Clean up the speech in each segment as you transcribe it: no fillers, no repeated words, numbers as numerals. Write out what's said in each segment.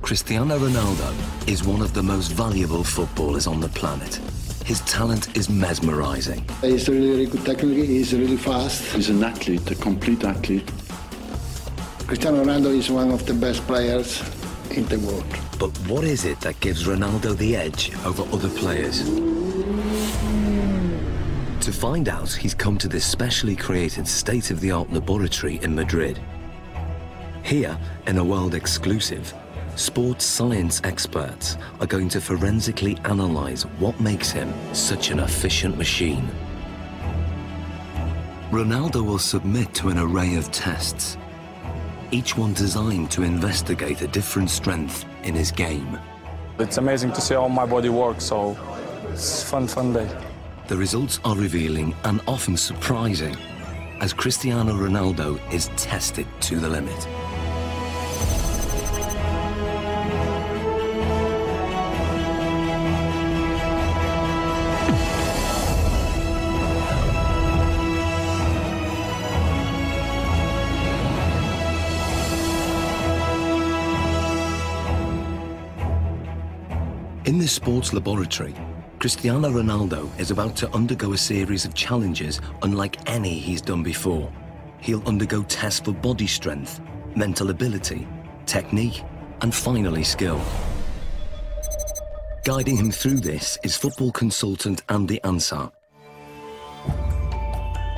Cristiano Ronaldo is one of the most valuable footballers on the planet. His talent is mesmerizing. He's really good technically, he's really fast. He's an athlete, a complete athlete. Cristiano Ronaldo is one of the best players in the world. But what is it that gives Ronaldo the edge over other players? To find out, he's come to this specially created state-of-the-art laboratory in Madrid. Here, in a world exclusive, sports science experts are going to forensically analyze what makes him such an efficient machine. Ronaldo will submit to an array of tests, each one designed to investigate a different strength in his game. It's amazing to see how my body works, so it's a fun day. The results are revealing and often surprising as Cristiano Ronaldo is tested to the limit. In this sports laboratory, Cristiano Ronaldo is about to undergo a series of challenges unlike any he's done before. He'll undergo tests for body strength, mental ability, technique, and finally skill. Guiding him through this is football consultant Andy Ansar.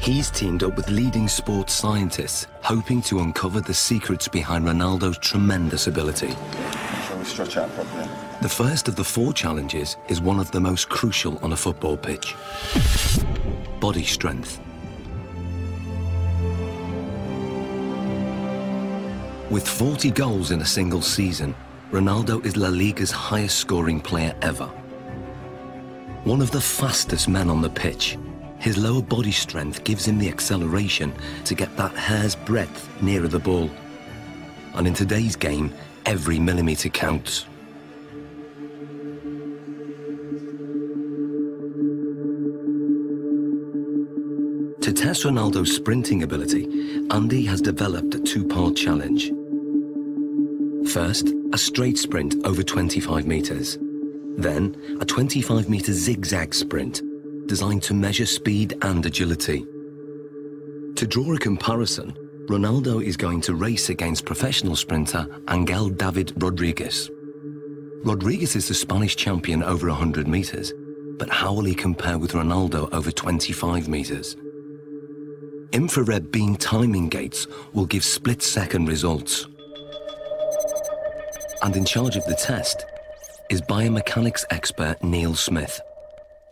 He's teamed up with leading sports scientists, hoping to uncover the secrets behind Ronaldo's tremendous ability. Shall we stretch out properly? The first of the 4 challenges is one of the most crucial on a football pitch. Body strength. With 40 goals in a single season, Ronaldo is La Liga's highest scoring player ever. One of the fastest men on the pitch, his lower body strength gives him the acceleration to get that hair's breadth nearer the ball. And in today's game, every millimetre counts. To test Ronaldo's sprinting ability, Andy has developed a 2-part challenge. First, a straight sprint over 25 metres. Then, a 25-metre zigzag sprint, designed to measure speed and agility. To draw a comparison, Ronaldo is going to race against professional sprinter Angel David Rodriguez. Rodriguez is the Spanish champion over 100 metres, but how will he compare with Ronaldo over 25 metres? Infrared beam timing gates will give split-second results. And in charge of the test is biomechanics expert Neil Smith.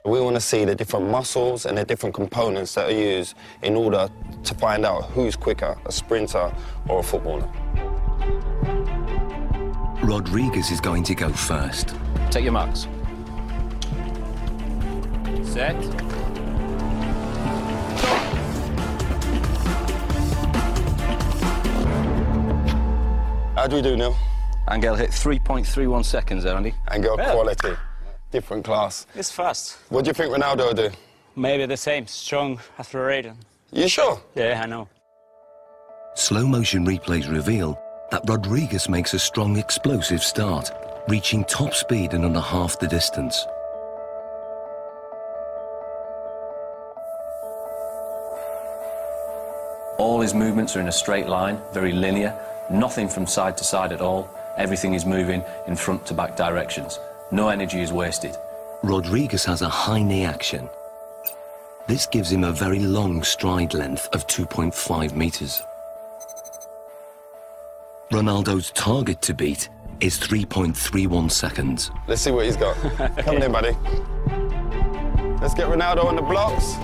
We want to see the different muscles and the different components that are used in order to find out who's quicker, a sprinter or a footballer. Rodriguez is going to go first. Take your marks. Set. How do we do, Neil? Angel hit 3.31 seconds there, Andy. Angel, quality. Different class. It's fast. What do you think Ronaldo will do? Maybe the same, strong, accelerated. You sure? Yeah, I know. Slow-motion replays reveal that Rodriguez makes a strong, explosive start, reaching top speed in under half the distance. All his movements are in a straight line, very linear, nothing from side to side at all. Everything is moving in front to back directions. No energy is wasted. Rodriguez has a high knee action. This gives him a very long stride length of 2.5 metres. Ronaldo's target to beat is 3.31 seconds. Let's see what he's got. Come in, buddy. Let's get Ronaldo on the blocks.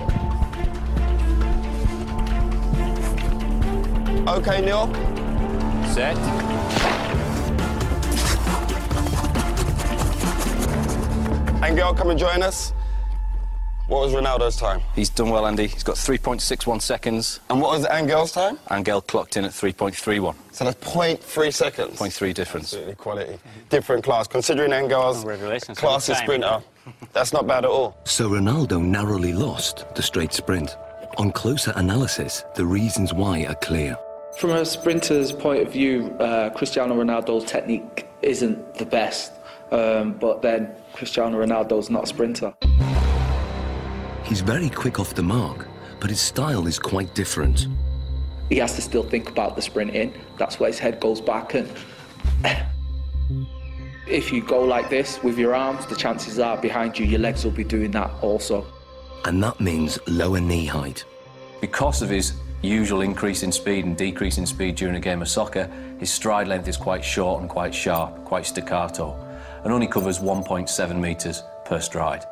Okay, Neil. Set. Angel, come and join us. What was Ronaldo's time? He's done well, Andy. He's got 3.61 seconds. And what was Angel's time? Angel clocked in at 3.31. So that's 0.3 seconds. 0.3 difference. Absolutely quality. Different class. Considering Angel's class as sprinter, that's not bad at all. So Ronaldo narrowly lost the straight sprint. On closer analysis, the reasons why are clear. From a sprinter's point of view, Cristiano Ronaldo's technique isn't the best, but then Cristiano Ronaldo's not a sprinter. He's very quick off the mark, but his style is quite different. He has to still think about the sprinting. That's why his head goes back, and if you go like this with your arms, the chances are behind you, your legs will be doing that also. And that means lower knee height. Because of his usual increase in speed and decrease in speed during a game of soccer, his stride length is quite short and quite sharp, quite staccato, and only covers 1.7 metres per stride.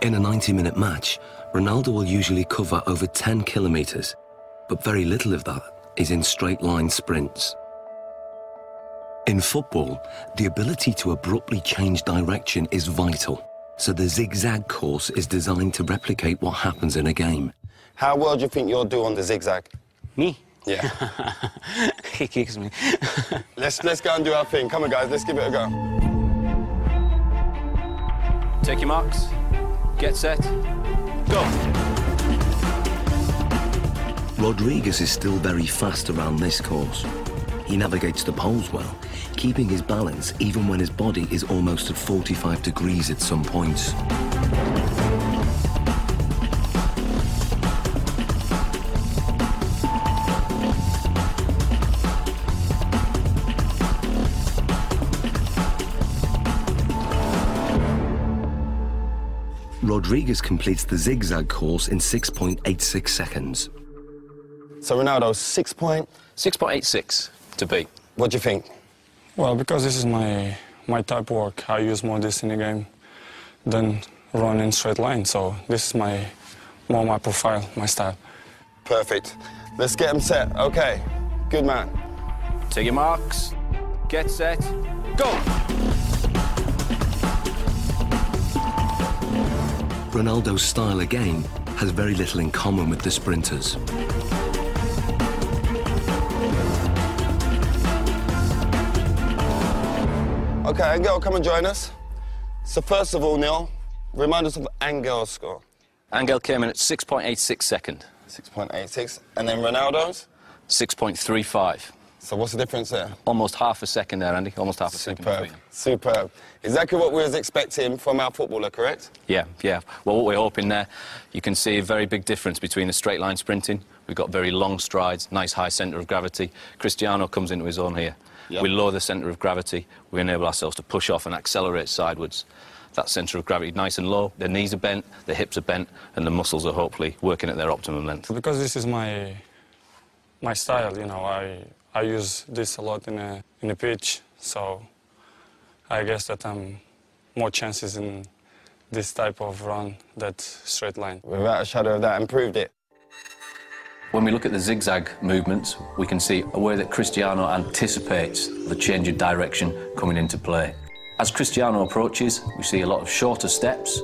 In a 90-minute match, Ronaldo will usually cover over 10 kilometres, but very little of that is in straight-line sprints. In football, the ability to abruptly change direction is vital, so the zigzag course is designed to replicate what happens in a game. How well do you think you'll do on the zigzag? Me? Yeah. He kicks me. Let's go and do our thing. Come on, guys, let's give it a go. Take your marks. Get set. Go. Rodriguez is still very fast around this course. He navigates the poles well, keeping his balance even when his body is almost at 45 degrees at some points. Rodriguez completes the zigzag course in 6.86 seconds. So Ronaldo, 6.86 to beat. What do you think? Well, because this is my type of work, I use more this in the game than run in straight line. So this is more my profile, my style. Perfect. Let's get him set. Okay. Good man. Take your marks. Get set. Go. Ronaldo's style again has very little in common with the sprinters. Okay, Angel, come and join us. So first of all, Neil, remind us of Angel's score. Angel came in at 6.86 second. 6.86. And then Ronaldo's? 6.35. So what's the difference there? Almost half a second there, Andy. Almost half a second Superb. between them. Superb. Exactly what we was expecting from our footballer, correct? Yeah. Well, what we're hoping there, you can see a very big difference between the straight line sprinting. We've got very long strides, nice high centre of gravity. Cristiano comes into his own here. Yep. We lower the centre of gravity. We enable ourselves to push off and accelerate sidewards. That centre of gravity nice and low. The knees are bent, the hips are bent, and the muscles are hopefully working at their optimum length. Because this is my style, you know, I use this a lot in a pitch, so I guess that I'm more chances in this type of run than straight line. Without a shadow of that, improved it. When we look at the zigzag movements, we can see a way that Cristiano anticipates the change of direction coming into play. As Cristiano approaches, we see a lot of shorter steps.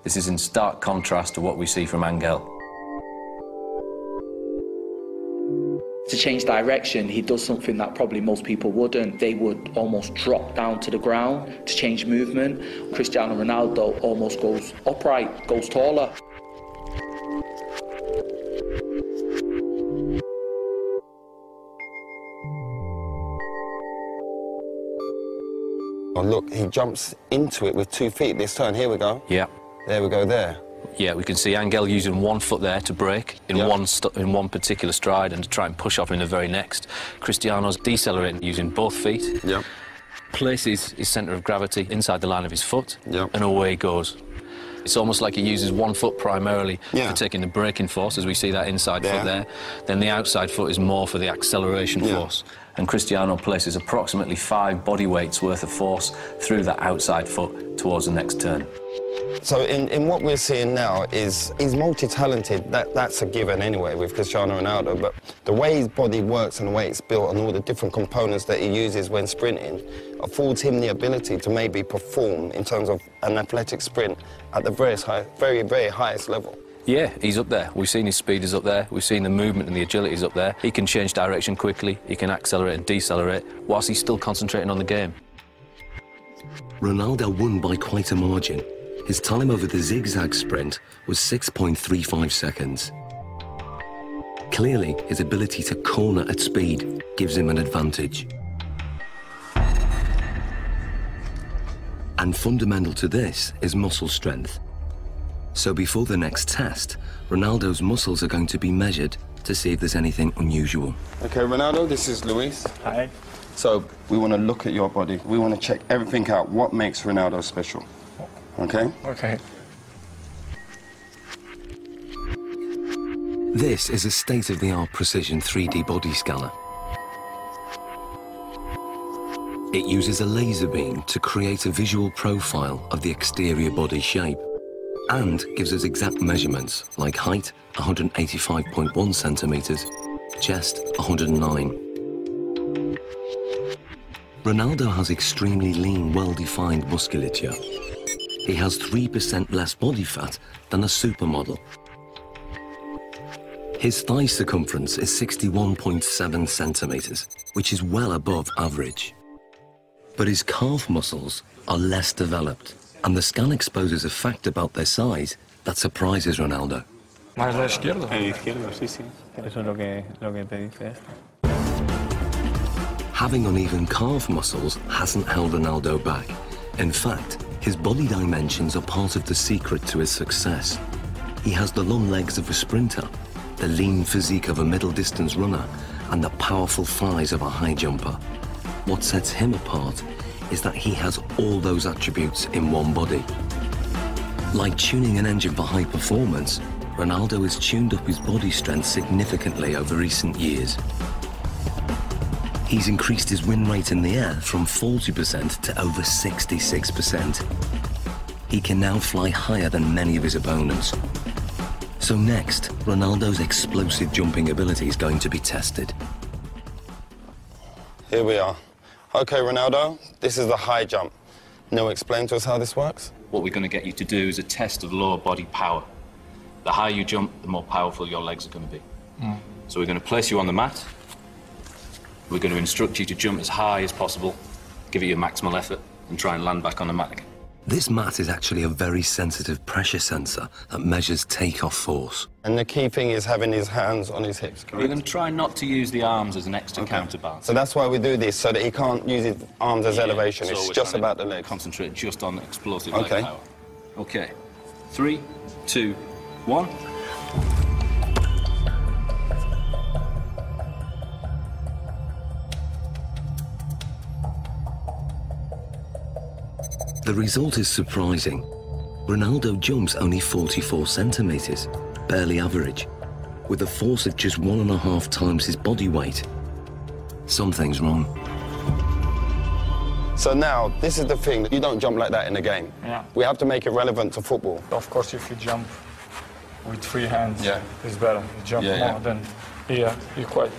This is in stark contrast to what we see from Angel. To change direction, he does something that probably most people wouldn't. They would almost drop down to the ground to change movement. Cristiano Ronaldo almost goes upright, goes taller. Oh, look, he jumps into it with 2 feet this turn. Here we go. Yeah. There we go, there. Yeah, we can see Angel using 1 foot there to break in one particular stride and to try and push off in the very next. Cristiano's decelerating using both feet. Yep. Places his centre of gravity inside the line of his foot, Yep. and away he goes. It's almost like he uses 1 foot primarily for taking the braking force, as we see that inside foot there. Then the outside foot is more for the acceleration force. And Cristiano places approximately 5 body weights worth of force through that outside foot towards the next turn. So in what we're seeing now is he's multi-talented. That's a given anyway with Cristiano Ronaldo, but the way his body works and the way it's built and all the different components that he uses when sprinting affords him the ability to maybe perform in terms of an athletic sprint at the very, very highest level. Yeah, he's up there. We've seen his speed is up there. We've seen the movement and the agility is up there. He can change direction quickly. He can accelerate and decelerate whilst he's still concentrating on the game. Ronaldo won by quite a margin. His time over the zigzag sprint was 6.35 seconds. Clearly, his ability to corner at speed gives him an advantage. And fundamental to this is muscle strength. So before the next test, Ronaldo's muscles are going to be measured to see if there's anything unusual. Okay, Ronaldo, this is Luis. Hi. So we want to look at your body. We want to check everything out. What makes Ronaldo special? Okay? Okay. This is a state-of-the-art precision 3D body scanner. It uses a laser beam to create a visual profile of the exterior body shape and gives us exact measurements like height, 185.1 centimeters, chest, 109. Ronaldo has extremely lean, well-defined musculature. He has 3% less body fat than a supermodel. His thigh circumference is 61.7 centimeters, which is well above average. But his calf muscles are less developed, and the scan exposes a fact about their size that surprises Ronaldo. ¿Más la izquierda? El izquierdo, sí, sí. Eso es lo que te dice esto. Having uneven calf muscles hasn't held Ronaldo back. In fact, his body dimensions are part of the secret to his success. He has the long legs of a sprinter, the lean physique of a middle-distance runner, and the powerful thighs of a high jumper. What sets him apart is that he has all those attributes in one body. Like tuning an engine for high performance, Ronaldo has tuned up his body strength significantly over recent years. He's increased his win rate in the air from 40% to over 66%. He can now fly higher than many of his opponents. So next, Ronaldo's explosive jumping ability is going to be tested. Here we are. Okay, Ronaldo, this is the high jump. Now explain to us how this works. What we're going to get you to do is a test of lower body power. The higher you jump, the more powerful your legs are going to be. So we're going to place you on the mat. We're going to instruct you to jump as high as possible, give it your maximal effort, and try and land back on the mat again. This mat is actually a very sensitive pressure sensor that measures takeoff force. And the key thing is having his hands on his hips, correct? We're going to try not to use the arms as an extra counterbalance. So that's why we do this, so that he can't use his arms as elevation. So It's we're just trying about to the legs. Concentrate just on explosive leg power. Okay. 3, 2, 1. The result is surprising. Ronaldo jumps only 44 centimeters, barely average, with a force of just 1.5 times his body weight. Something's wrong. So now, this is the thing, you don't jump like that in a game. Yeah. We have to make it relevant to football. Of course, if you jump with free hands, Yeah. it's better. You jump Yeah, more, then you're quite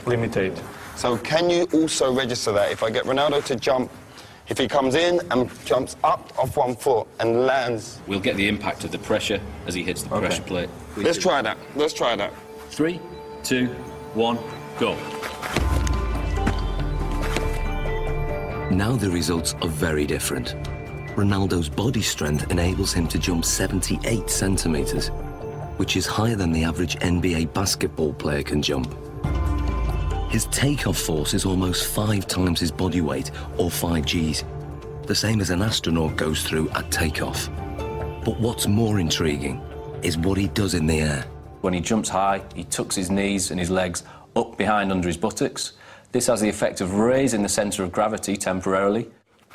limited. So can you also register that? If I get Ronaldo to jump, if he comes in and jumps up off one foot and lands... We'll get the impact of the pressure as he hits the pressure plate. Let's try that. Let's try that. 3, 2, 1, go. Now the results are very different. Ronaldo's body strength enables him to jump 78 centimeters, which is higher than the average NBA basketball player can jump. His takeoff force is almost 5 times his body weight, or 5 Gs, the same as an astronaut goes through at takeoff. But what's more intriguing is what he does in the air. When he jumps high, he tucks his knees and his legs up behind under his buttocks. This has the effect of raising the centre of gravity temporarily,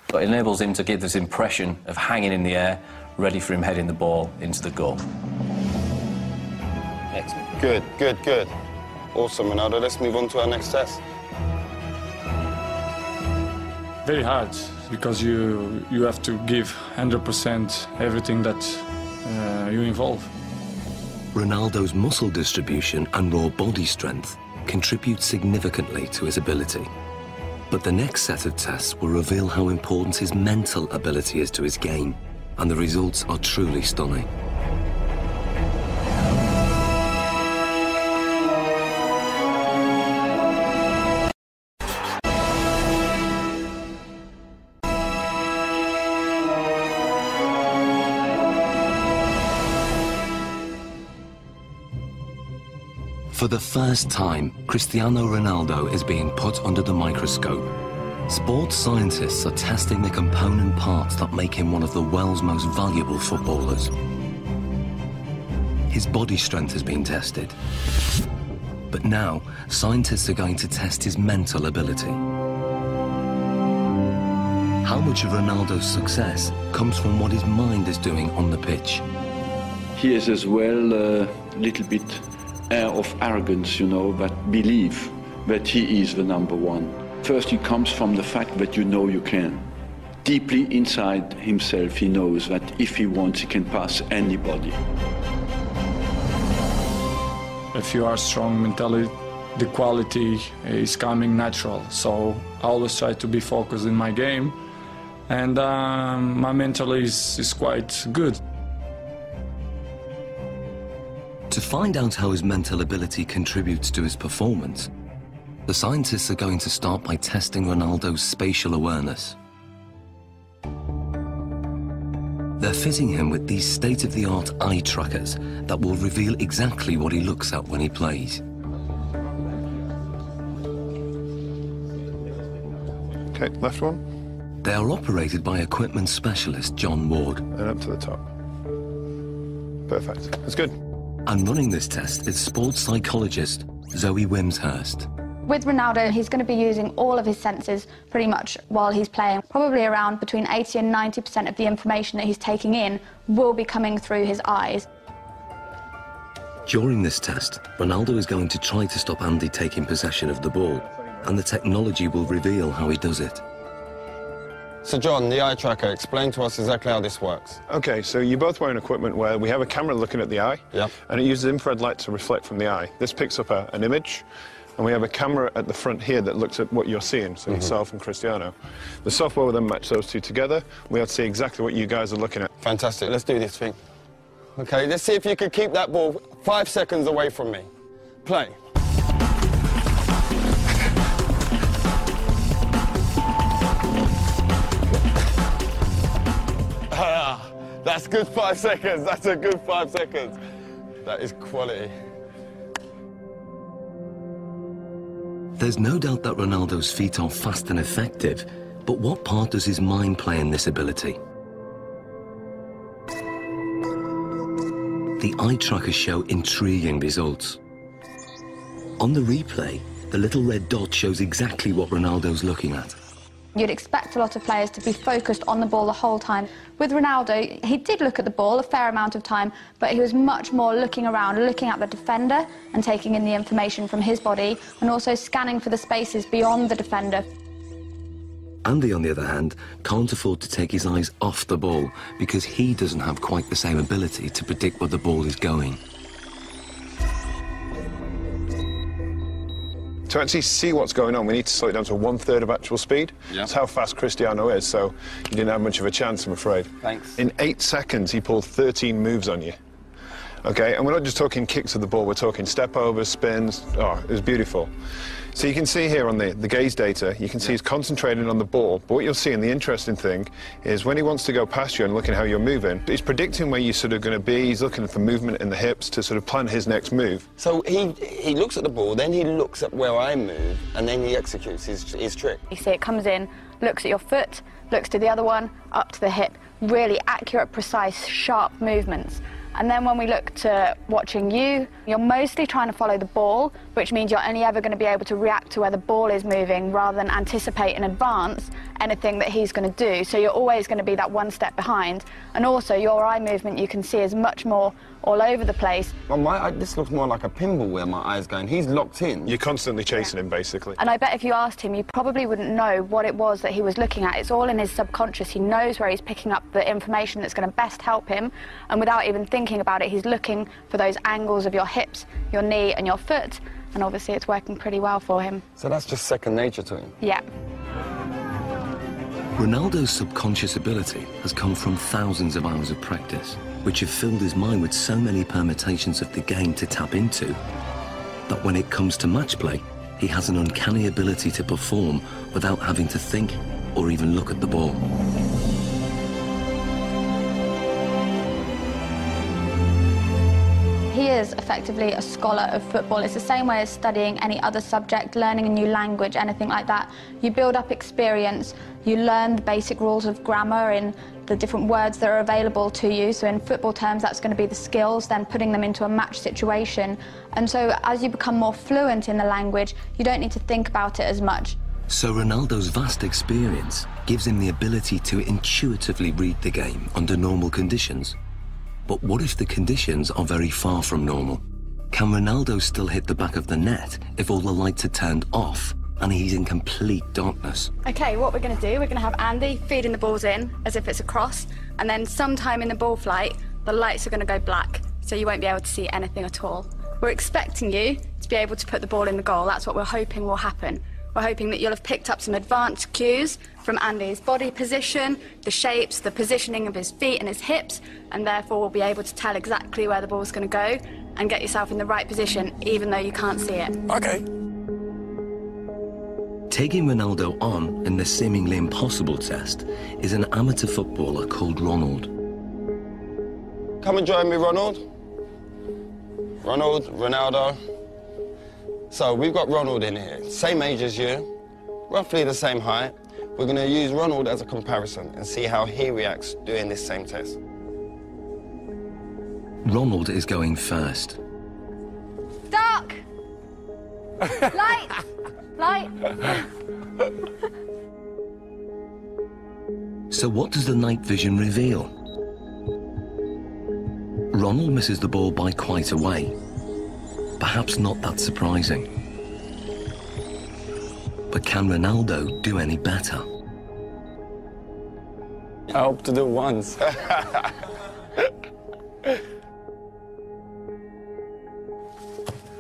but enables him to give this impression of hanging in the air, ready for him heading the ball into the goal. Excellent. Good, good, good. Awesome, Ronaldo. Let's move on to our next test. Very hard, because you have to give 100% everything that you involve. Ronaldo's muscle distribution and raw body strength contribute significantly to his ability. But the next set of tests will reveal how important his mental ability is to his game, and the results are truly stunning. For the first time, Cristiano Ronaldo is being put under the microscope. Sports scientists are testing the component parts that make him one of the world's most valuable footballers. His body strength has been tested. But now, scientists are going to test his mental ability. How much of Ronaldo's success comes from what his mind is doing on the pitch? He is as well a little bit air of arrogance, you know, that belief that he is the number one. First, it comes from the fact that you know you can. Deeply inside himself, he knows that if he wants, he can pass anybody. If you are strong mentally, the quality is coming natural. So I always try to be focused in my game, and my mental is quite good. To find out how his mental ability contributes to his performance, the scientists are going to start by testing Ronaldo's spatial awareness. They're fitting him with these state-of-the-art eye trackers that will reveal exactly what he looks at when he plays. Okay, left one. They are operated by equipment specialist John Ward. And up to the top. Perfect. That's good. And running this test is sports psychologist Zoe Wimshurst. With Ronaldo, he's going to be using all of his senses pretty much while he's playing. Probably around between 80 and 90% of the information that he's taking in will be coming through his eyes. During this test, Ronaldo is going to try to stop Andy taking possession of the ball, and the technology will reveal how he does it. So John, the eye tracker, explain to us exactly how this works. Okay, so you're both wearing equipment where we have a camera looking at the eye, and it uses infrared light to reflect from the eye. This picks up an image, and we have a camera at the front here that looks at what you're seeing, so yourself and Cristiano. The software will then match those two together. We'll see exactly what you guys are looking at. Fantastic, let's do this thing. Okay, let's see if you can keep that ball 5 seconds away from me. Play. That's good 5 seconds, that's a good 5 seconds. That is quality. There's no doubt that Ronaldo's feet are fast and effective, but what part does his mind play in this ability? The eye trackers show intriguing results. On the replay, the little red dot shows exactly what Ronaldo's looking at. You'd expect a lot of players to be focused on the ball the whole time. With Ronaldo, he did look at the ball a fair amount of time, but he was much more looking around, looking at the defender and taking in the information from his body, and also scanning for the spaces beyond the defender. Andy, on the other hand, can't afford to take his eyes off the ball because he doesn't have quite the same ability to predict where the ball is going. To actually see what's going on, we need to slow it down to 1/3 of actual speed. That's how fast Cristiano is, so you didn't have much of a chance, I'm afraid. Thanks. In 8 seconds, he pulled 13 moves on you. Okay, and we're not just talking kicks of the ball, we're talking step-overs, spins. Oh, it was beautiful. So you can see here on the gaze data, you can see he's concentrating on the ball, but what you'll see, and the interesting thing, is when he wants to go past you and looking how you're moving, he's predicting where you're sort of going to be, he's looking for movement in the hips to sort of plan his next move. So he looks at the ball, then he looks at where I move, and then he executes his trick. You see it comes in, looks at your foot, looks to the other one, up to the hip. Really accurate, precise, sharp movements. And then when we look to watching you, you're mostly trying to follow the ball, which means you're only ever going to be able to react to where the ball is moving rather than anticipate in advance anything that he's going to do. So you're always going to be that one step behind. And also your eye movement you can see is much more all over the place. Well, this looks more like a pinball where my eye's going. He's locked in. You're constantly chasing him, basically. And I bet if you asked him, you probably wouldn't know what it was that he was looking at. It's all in his subconscious. He knows where he's picking up the information that's going to best help him. And without even thinking about it, he's looking for those angles of your hips, your knee and your foot. And obviously it's working pretty well for him. So that's just second nature to him? Yeah. Ronaldo's subconscious ability has come from thousands of hours of practice, which have filled his mind with so many permutations of the game to tap into, that when it comes to match play, he has an uncanny ability to perform without having to think or even look at the ball. He he is effectively a scholar of football. It's the same way as studying any other subject, learning a new language, anything like that. You build up experience, you learn the basic rules of grammar in the different words that are available to you. So in football terms, that's going to be the skills, then putting them into a match situation. And so as you become more fluent in the language, you don't need to think about it as much. So Ronaldo's vast experience gives him the ability to intuitively read the game under normal conditions. But what if the conditions are very far from normal? Can Ronaldo still hit the back of the net if all the lights are turned off and he's in complete darkness? OK, what we're going to do, we're going to have Andy feeding the balls in as if it's a cross, and then sometime in the ball flight, the lights are going to go black, so you won't be able to see anything at all. We're expecting you to be able to put the ball in the goal. That's what we're hoping will happen. We're hoping that you'll have picked up some advanced cues from Andy's body position, the shapes, the positioning of his feet and his hips, and therefore will be able to tell exactly where the ball's going to go and get yourself in the right position, even though you can't see it. OK. Taking Ronaldo on in the seemingly impossible test is an amateur footballer called Ronald. Come and join me, Ronald. Ronaldo. So we've got Ronald in here, same age as you, roughly the same height. We're going to use Ronald as a comparison and see how he reacts doing this same test. Ronald is going first. Dark! Light! Light! So what does the night vision reveal? Ronald misses the ball by quite a way. Perhaps not that surprising. But can Ronaldo do any better? I hope to do once.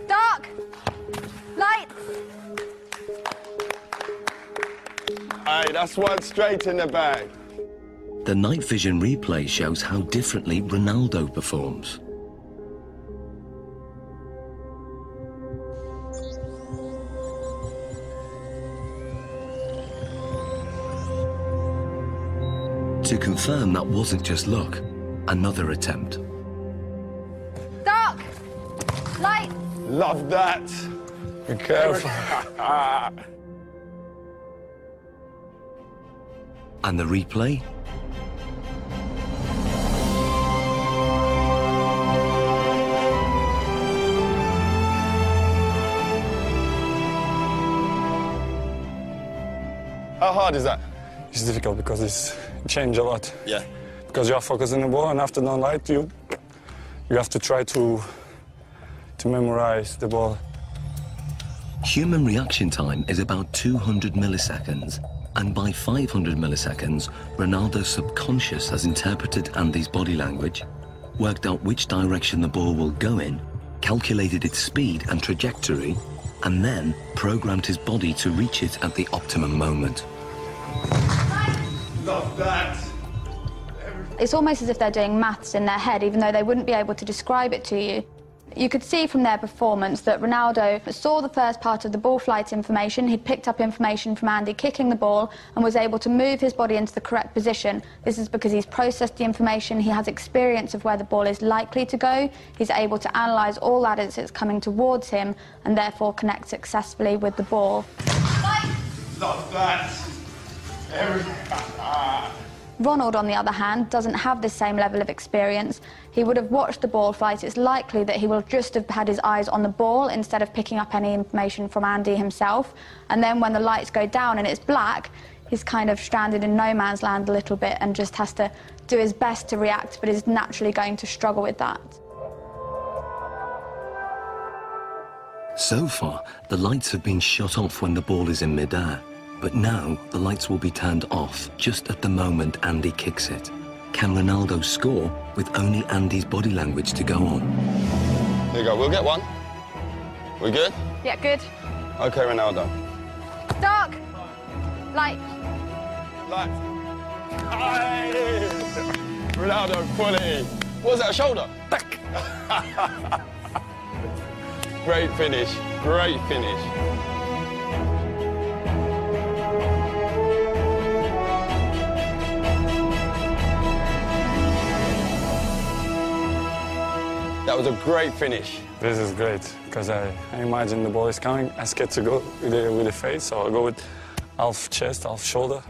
Dark! Light! Hey, that's one straight in the bag. The night vision replay shows how differently Ronaldo performs. To confirm that wasn't just luck, another attempt. Dark! Light! Love that. Be careful. And the replay? How hard is that? It's difficult because it's changed a lot. Yeah. Because you are focusing the ball, and after no light, you have to try to memorize the ball. Human reaction time is about 200 milliseconds, and by 500 milliseconds, Ronaldo's subconscious has interpreted Andy's body language, worked out which direction the ball will go in, calculated its speed and trajectory, and then programmed his body to reach it at the optimum moment. Love that. It's almost as if they're doing maths in their head, even though they wouldn't be able to describe it to you. You could see from their performance that Ronaldo saw the first part of the ball flight information. He'd picked up information from Andy kicking the ball and was able to move his body into the correct position. This is because he's processed the information, he has experience of where the ball is likely to go, he's able to analyse all that as it's coming towards him and therefore connect successfully with the ball. Love that. Ronald, on the other hand, doesn't have the same level of experience. He would have watched the ball flight. It's likely that he will just have had his eyes on the ball instead of picking up any information from Andy himself. And then when the lights go down and it's black, he's kind of stranded in no man's land a little bit and just has to do his best to react, but is naturally going to struggle with that. So far, the lights have been shut off when the ball is in midair. But now, the lights will be turned off just at the moment Andy kicks it. Can Ronaldo score with only Andy's body language to go on? Here you go, we'll get one. We good? Yeah, good. OK, Ronaldo. Dark. Light. Light. Aye. Ronaldo, fully. What was that, a shoulder? Back. Great finish, great finish. That was a great finish. This is great, because I imagine the ball is coming. I scared to go with the face, so I'll go with half chest, half shoulder,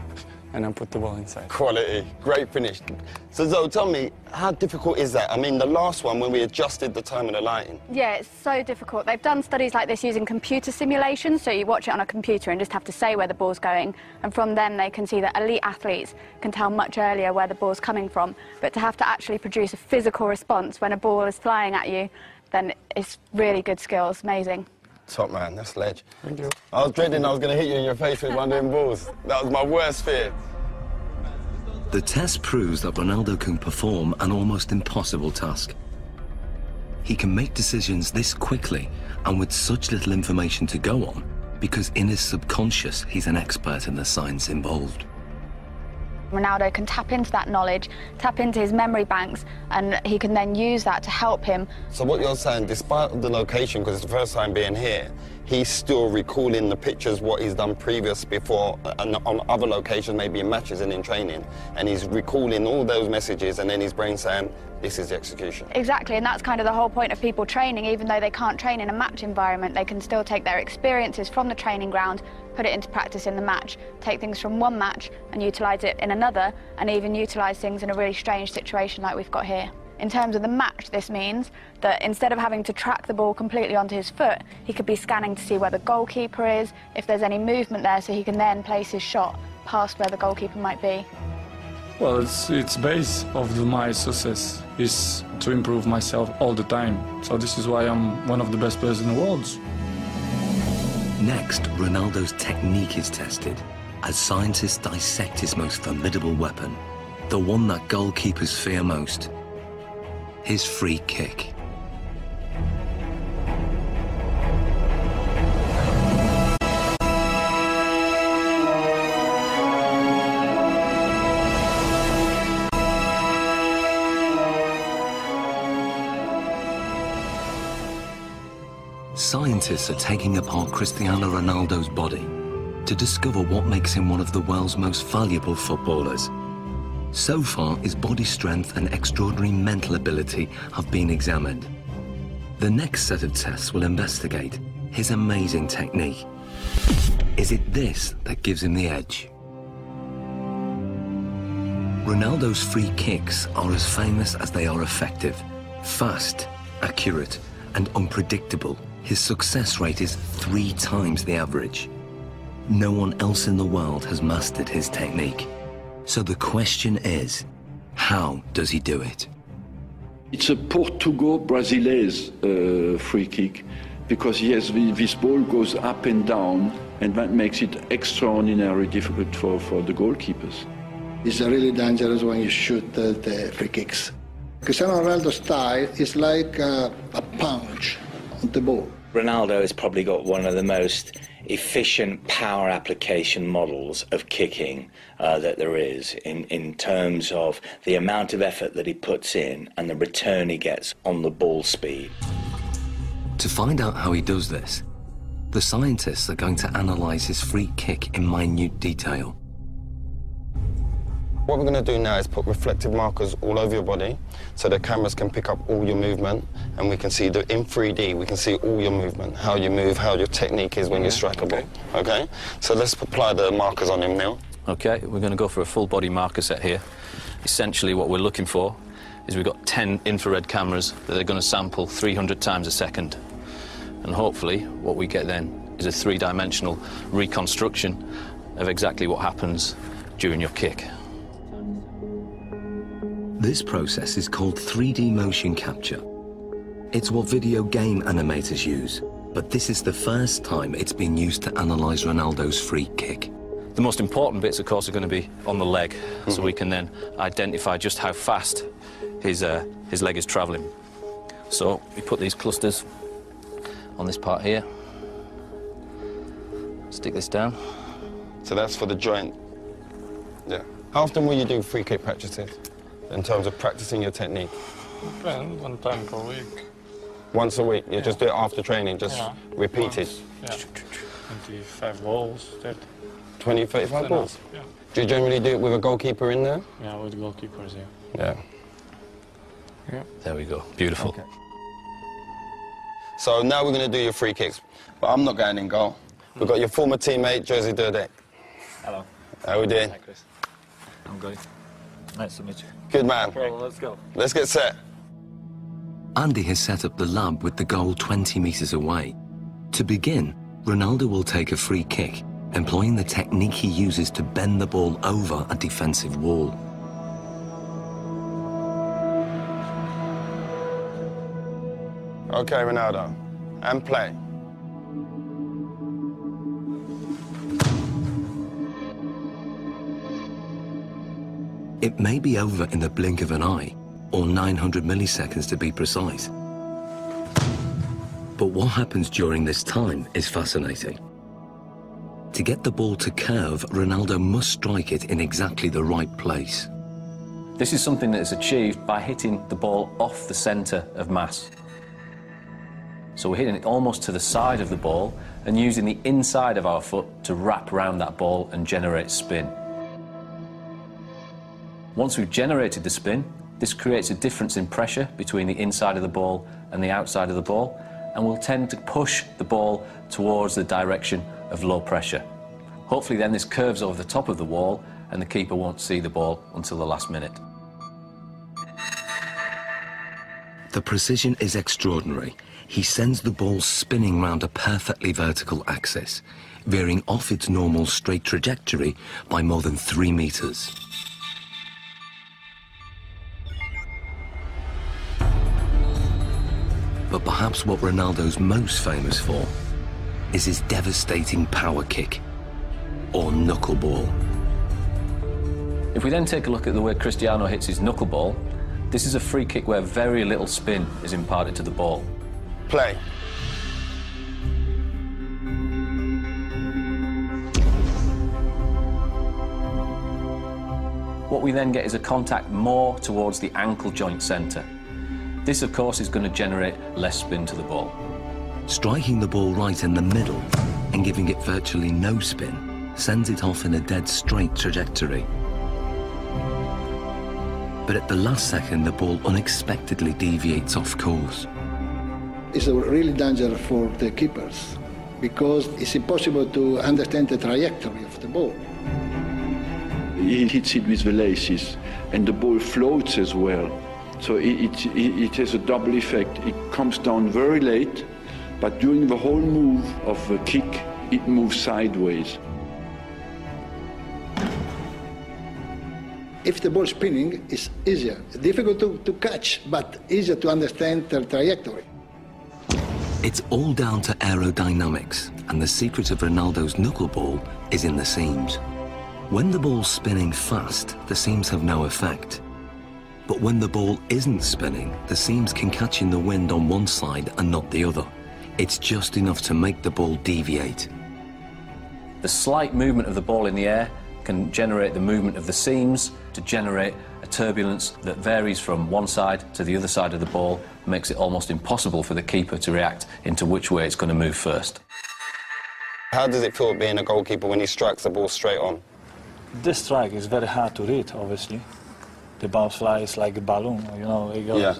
and then put the ball inside. Quality, great finish. So Zoe, tell me, how difficult is that? I mean, the last one, when we adjusted the time and the lighting. Yeah, it's so difficult. They've done studies like this using computer simulations, so you watch it on a computer and just have to say where the ball's going, and from them they can see that elite athletes can tell much earlier where the ball's coming from, but to have to actually produce a physical response when a ball is flying at you, then it's really good skills, amazing. Top man, that's ledge. Thank you. I was dreading I was going to hit you in your face with one of them balls. That was my worst fear. The test proves that Ronaldo can perform an almost impossible task. He can make decisions this quickly and with such little information to go on because in his subconscious he's an expert in the science involved. Ronaldo can tap into that knowledge, tap into his memory banks, and he can then use that to help him. So what you're saying, despite the location, because it's the first time being here, he's still recalling the pictures, what he's done previous before, and on other locations, maybe in matches and in training, and he's recalling all those messages, and then his brain saying, this is the execution. Exactly, and that's kind of the whole point of people training. Even though they can't train in a match environment, they can still take their experiences from the training ground, put it into practice in the match, take things from one match and utilise it in another, and even utilise things in a really strange situation like we've got here. In terms of the match, this means that instead of having to track the ball completely onto his foot, he could be scanning to see where the goalkeeper is, if there's any movement there, so he can then place his shot past where the goalkeeper might be. Well, it's base of my success is to improve myself all the time. So this is why I'm one of the best players in the world. Next, Ronaldo's technique is tested as scientists dissect his most formidable weapon, the one that goalkeepers fear most, his free kick. Scientists are taking apart Cristiano Ronaldo's body to discover what makes him one of the world's most valuable footballers. So far, his body strength and extraordinary mental ability have been examined. The next set of tests will investigate his amazing technique. Is it this that gives him the edge? Ronaldo's free kicks are as famous as they are effective. Fast, accurate, and unpredictable. His success rate is 3 times the average. No one else in the world has mastered his technique. So the question is, how does he do it? It's a Portugal-Brazilese free kick, because yes, this ball goes up and down, and that makes it extraordinarily difficult for the goalkeepers. It's really dangerous when you shoot the free kicks. Cristiano Ronaldo's style is like a punch on the ball. Ronaldo has probably got one of the most efficient power application models of kicking that there is in terms of the amount of effort that he puts in and the return he gets on the ball speed. To find out how he does this, the scientists are going to analyse his free kick in minute detail. What we're going to do now is put reflective markers all over your body so the cameras can pick up all your movement, and we can see that in 3D, we can see all your movement, how you move, how your technique is when you strike a ball, okay? So let's apply the markers on him now. Okay, we're going to go for a full body marker set here. Essentially what we're looking for is we've got 10 infrared cameras that are going to sample 300 times a second. And hopefully what we get then is a 3-dimensional reconstruction of exactly what happens during your kick. This process is called 3D motion capture. It's what video game animators use, but this is the first time it's been used to analyse Ronaldo's free kick. The most important bits, of course, are going to be on the leg, so we can then identify just how fast his leg is travelling. So we put these clusters on this part here. Stick this down. So that's for the joint. Yeah. How often will you do free kick practices in terms of practicing your technique? Depends, 1 time per week. Once a week? You just do it after training, just repeat it? Yeah. 25 balls, 30. 20, 35 balls? Yeah. Do you generally do it with a goalkeeper in there? Yeah, with goalkeepers, yeah. Yeah. There we go. Beautiful. Okay. So now we're going to do your free kicks. But I'm not going in goal. We've got your former teammate, Jerzy Dudek. Hello. How are we doing? Hi, Chris. I'm good. Nice to meet you. Good man. Okay, well, let's go. Let's get set. Andy has set up the lab with the goal 20 metres away. To begin, Ronaldo will take a free kick, employing the technique he uses to bend the ball over a defensive wall. Okay, Ronaldo. And play. It may be over in the blink of an eye, or 900 milliseconds to be precise. But what happens during this time is fascinating. To get the ball to curve, Ronaldo must strike it in exactly the right place. This is something that is achieved by hitting the ball off the centre of mass. So we're hitting it almost to the side of the ball and using the inside of our foot to wrap around that ball and generate spin. Once we've generated the spin, this creates a difference in pressure between the inside of the ball and the outside of the ball, and will tend to push the ball towards the direction of low pressure. Hopefully then this curves over the top of the wall and the keeper won't see the ball until the last minute. The precision is extraordinary. He sends the ball spinning round a perfectly vertical axis, veering off its normal straight trajectory by more than 3 meters. But perhaps what Ronaldo's most famous for is his devastating power kick, or knuckleball. If we then take a look at the way Cristiano hits his knuckleball, this is a free kick where very little spin is imparted to the ball. Play. What we then get is a contact more towards the ankle joint centre. This, of course, is going to generate less spin to the ball. Striking the ball right in the middle and giving it virtually no spin sends it off in a dead straight trajectory. But at the last second, the ball unexpectedly deviates off course. It's a really danger for the keepers because it's impossible to understand the trajectory of the ball. He hits it with the laces, and the ball floats as well. So it has a double effect. It comes down very late, but during the whole move of the kick, it moves sideways. If the ball is spinning, it's easier. Difficult to catch, but easier to understand the trajectory. It's all down to aerodynamics, and the secret of Ronaldo's knuckleball is in the seams. When the ball's spinning fast, the seams have no effect. But when the ball isn't spinning, the seams can catch in the wind on one side and not the other. It's just enough to make the ball deviate. The slight movement of the ball in the air can generate the movement of the seams to generate a turbulence that varies from one side to the other side of the ball, makes it almost impossible for the keeper to react into which way it's going to move first. How does it feel being a goalkeeper when he strikes the ball straight on? This strike is very hard to read, obviously. The ball flies like a balloon, you know, it goes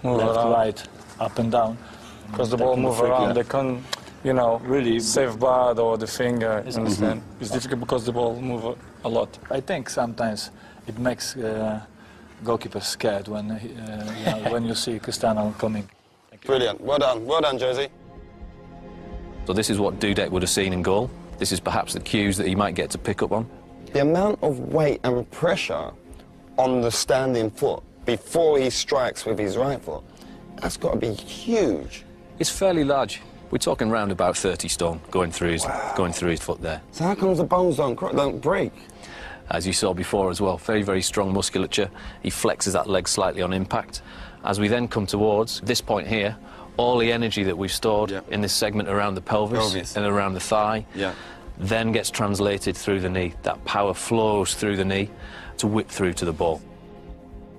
left, right, up and down. Because the ball moves around, they can't, you know, really save bad or the finger, you understand? It's difficult because the ball moves a lot. I think sometimes it makes goalkeepers scared when, you know, when you see Cristiano coming. Brilliant. Well done, Jerzy. So this is what Dudek would have seen in goal. This is perhaps the cues that he might get to pick up on. The amount of weight and pressure on the standing foot before he strikes with his right foot, that's got to be huge. It's fairly large. We're talking round about 30 stone going through his foot there. So how comes the bones don't break? As you saw before as well, very, very strong musculature. He flexes that leg slightly on impact. As we then come towards this point here, all the energy that we've stored in this segment around the pelvis and around the thigh then gets translated through the knee. That power flows through the knee to whip through to the ball.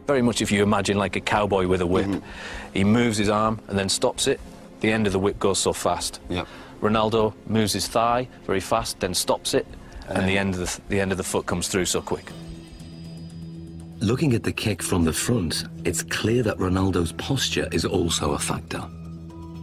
Very much if you imagine like a cowboy with a whip. He moves his arm and then stops it. The end of the whip goes so fast. Ronaldo moves his thigh very fast, then stops it, and the end of the foot comes through so quick. Looking at the kick from the front, it's clear that Ronaldo's posture is also a factor.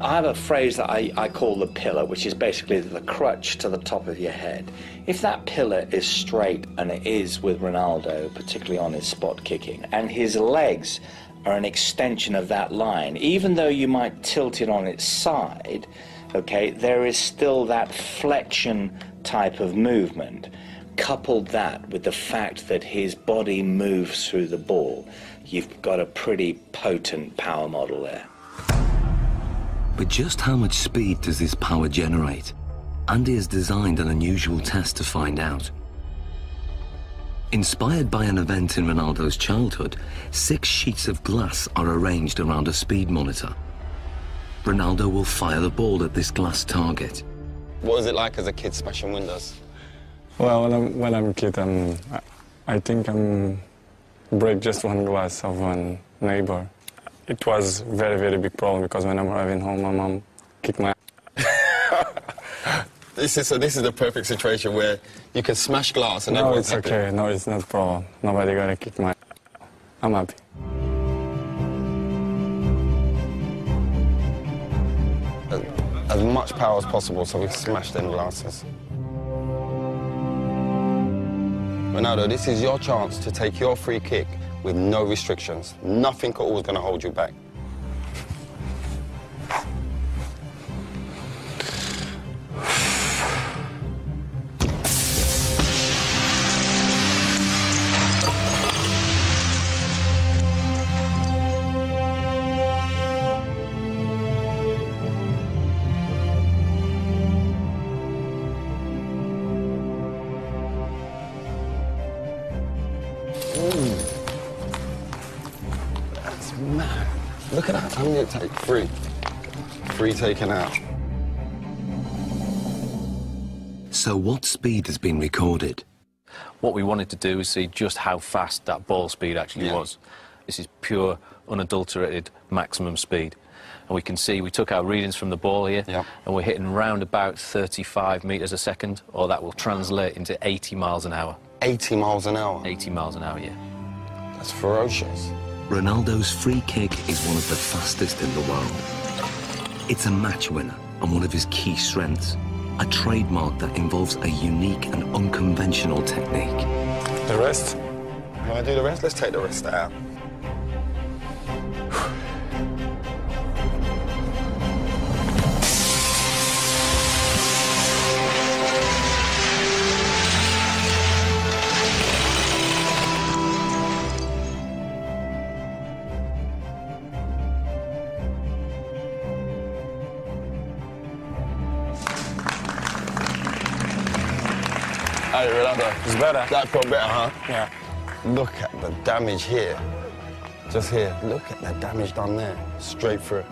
I have a phrase that I call the pillar, which is basically the crutch to the top of your head. If that pillar is straight, and it is with Ronaldo, particularly on his spot kicking, and his legs are an extension of that line, even though you might tilt it on its side, okay, there is still that flexion type of movement. Couple that with the fact that his body moves through the ball, you've got a pretty potent power model there. But just how much speed does this power generate? Andy has designed an unusual test to find out. Inspired by an event in Ronaldo's childhood, 6 sheets of glass are arranged around a speed monitor. Ronaldo will fire the ball at this glass target. What was it like as a kid smashing windows? Well, when I'm a kid, I think I'm break just one glass of one neighbor. It was very, very big problem because when I'm arriving home, my mom kicked my This is the perfect situation where you can smash glass and no, everyone's it's happy. okay. No, it's not a problem. Nobody gonna kick my... I'm happy. As much power as possible so we can smash them glasses. Ronaldo, this is your chance to take your free kick with no restrictions. Nothing at all is going to hold you back. That's mad. Look at that. I'm going to take 3. 3 taken out. So what speed has been recorded? What we wanted to do is see just how fast that ball speed actually was. This is pure, unadulterated maximum speed. And we can see we took our readings from the ball here, and we're hitting round about 35 metres a second, or that will translate into 80 miles an hour. 80 miles an hour? 80 miles an hour, yeah. That's ferocious. Ronaldo's free kick is one of the fastest in the world. It's a match winner and one of his key strengths, a trademark that involves a unique and unconventional technique. The rest? You want to do the rest? Let's take the rest out. Hey, Ronaldo. It's better. That felt better, huh? Yeah. Look at the damage here. Just here. Look at the damage done there. Straight through.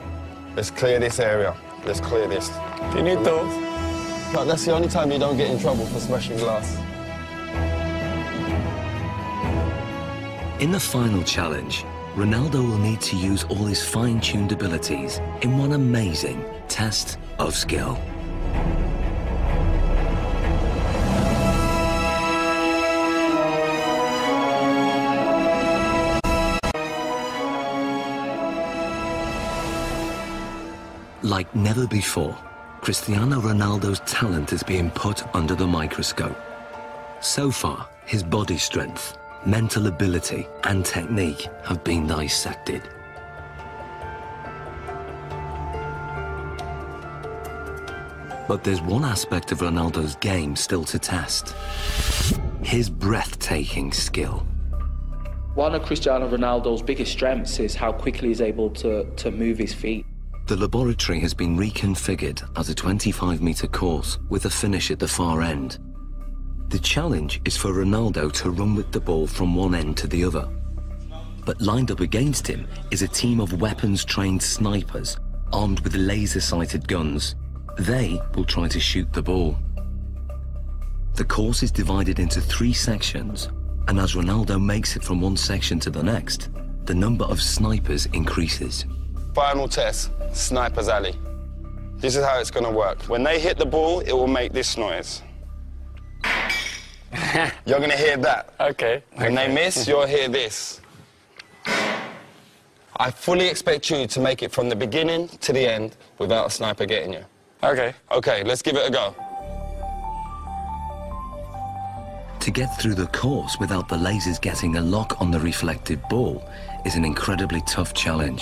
Let's clear this area. Let's clear this. Finito. But that's the only time you don't get in trouble for smashing glass. In the final challenge, Ronaldo will need to use all his fine-tuned abilities in one amazing test of skill. Like never before, Cristiano Ronaldo's talent is being put under the microscope. So far, his body strength, mental ability, and technique have been dissected. But there's one aspect of Ronaldo's game still to test: his breathtaking skill. One of Cristiano Ronaldo's biggest strengths is how quickly he's able to move his feet. The laboratory has been reconfigured as a 25-metre course with a finish at the far end. The challenge is for Ronaldo to run with the ball from one end to the other. But lined up against him is a team of weapons-trained snipers armed with laser-sighted guns. They will try to shoot the ball. The course is divided into 3 sections, and as Ronaldo makes it from one section to the next, the number of snipers increases. Final test, Sniper's Alley. This is how it's going to work. When they hit the ball, it will make this noise. You're going to hear that. Okay. When they miss, you'll hear this. I fully expect you to make it from the beginning to the end without a sniper getting you. Okay. Okay, let's give it a go. To get through the course without the lasers getting a lock on the reflected ball is an incredibly tough challenge.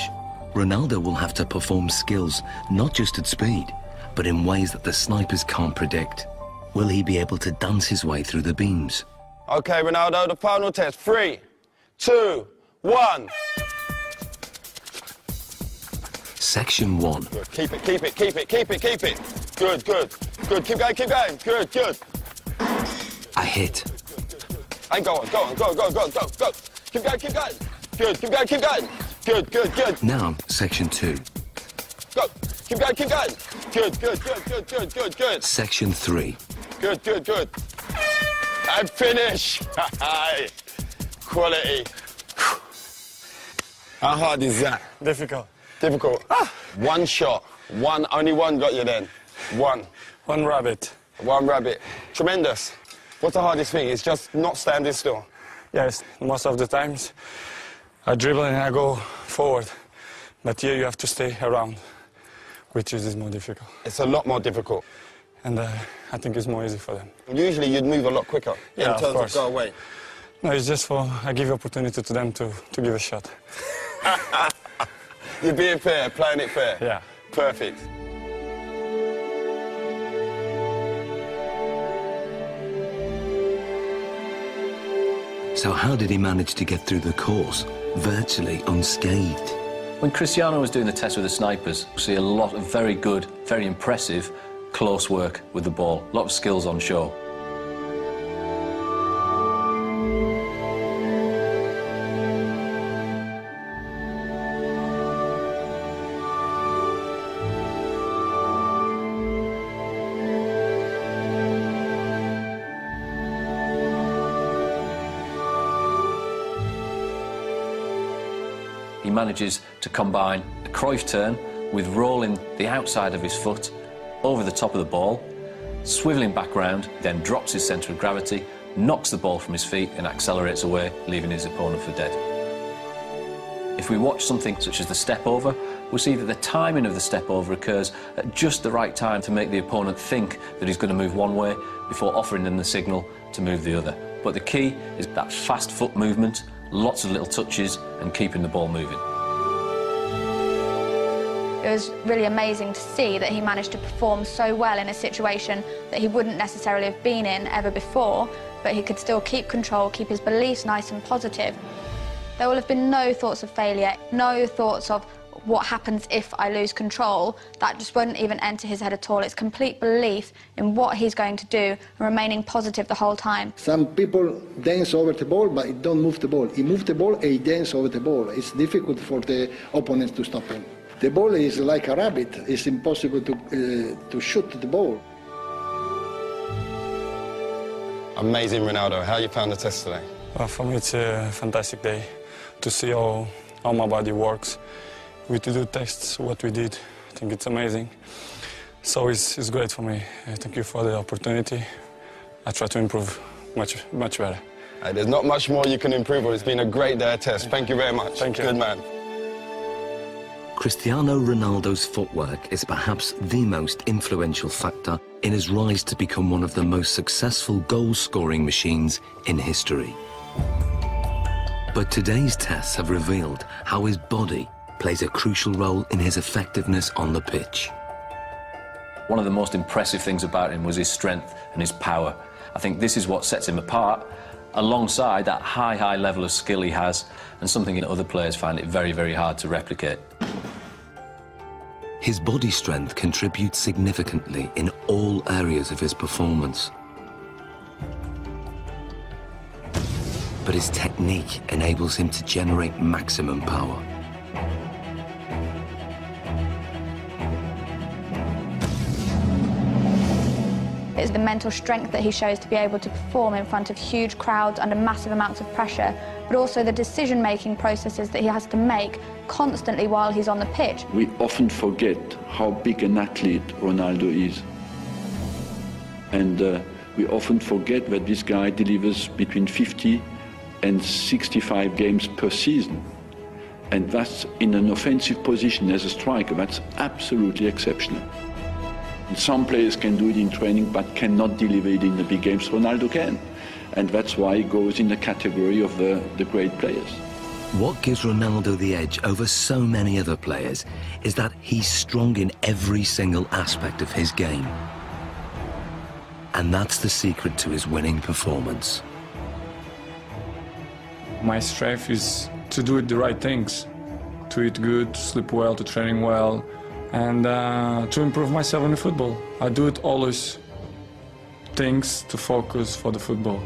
Ronaldo will have to perform skills not just at speed, but in ways that the snipers can't predict. Will he be able to dance his way through the beams? Okay, Ronaldo, the final test. 3, 2, 1. Section 1. Good. Keep it, keep it, keep it, keep it, keep it. Good, good, good. Keep going, keep going. Good, good. A hit. And go on, go on, go, go, go, go, go. Keep going, keep going. Good, keep going, keep going. Good, good, good. Now, section 2. Go. Keep going, keep going. Good, good, good, good, good, good, good. Section 3. Good, good, good. And finish. Quality. How hard is that? Difficult. Difficult. One shot. Only one got you then. One. One rabbit. One rabbit. Tremendous. What's the hardest thing? It's just not standing still. Yes, most of the times I dribble and I go forward. But here you have to stay around, which is more difficult. It's a lot more difficult. And I think it's more easy for them. Usually you'd move a lot quicker in terms of go away. No, it's just I give opportunity to them to give a shot. You're being fair, playing it fair. Yeah. Perfect. So how did he manage to get through the course, virtually unscathed? When Cristiano was doing the test with the snipers, we see a lot of very good, very impressive close work with the ball. A lot of skills on show. He manages to combine a Cruyff turn with rolling the outside of his foot over the top of the ball, swivelling back round, then drops his centre of gravity, knocks the ball from his feet and accelerates away, leaving his opponent for dead. If we watch something such as the step over, we'll see that the timing of the step over occurs at just the right time to make the opponent think that he's going to move one way before offering them the signal to move the other. But the key is that fast foot movement, lots of little touches and keeping the ball moving. It was really amazing to see that he managed to perform so well in a situation that he wouldn't necessarily have been in ever before, but he could still keep control, keep his beliefs nice and positive. There will have been no thoughts of failure, no thoughts of what happens if I lose control. That just wouldn't even enter his head at all. It's complete belief in what he's going to do and remaining positive the whole time. Some people dance over the ball, but he don't move the ball. He moves the ball and he dances over the ball. It's difficult for the opponents to stop him. The ball is like a rabbit. It's impossible to shoot the ball. Amazing, Ronaldo. How you found the test today? Well, for me, it's a fantastic day to see how my body works. We do tests, what we did. I think it's amazing. So it's great for me. Thank you for the opportunity. I try to improve much better. There's not much more you can improve on. It's been a great day of test. Thank you very much. Thank you. Good man. Cristiano Ronaldo's footwork is perhaps the most influential factor in his rise to become one of the most successful goal-scoring machines in history. But today's tests have revealed how his body plays a crucial role in his effectiveness on the pitch. One of the most impressive things about him was his strength and his power. I think this is what sets him apart, alongside that high level of skill he has, and something that other players find it very, very hard to replicate. His body strength contributes significantly in all areas of his performance. But his technique enables him to generate maximum power. It's the mental strength that he shows to be able to perform in front of huge crowds under massive amounts of pressure, but also the decision-making processes that he has to make constantly while he's on the pitch. We often forget how big an athlete Ronaldo is. And we often forget that this guy delivers between 50 and 65 games per season. And that's in an offensive position as a striker. That's absolutely exceptional. And some players can do it in training but cannot deliver it in the big games. Ronaldo can. And that's why he goes in the category of the great players. What gives Ronaldo the edge over so many other players is that he's strong in every single aspect of his game. And that's the secret to his winning performance. My strength is to do the right things, to eat good, to sleep well, to training well, and to improve myself in the football. I do it always things to focus for the football.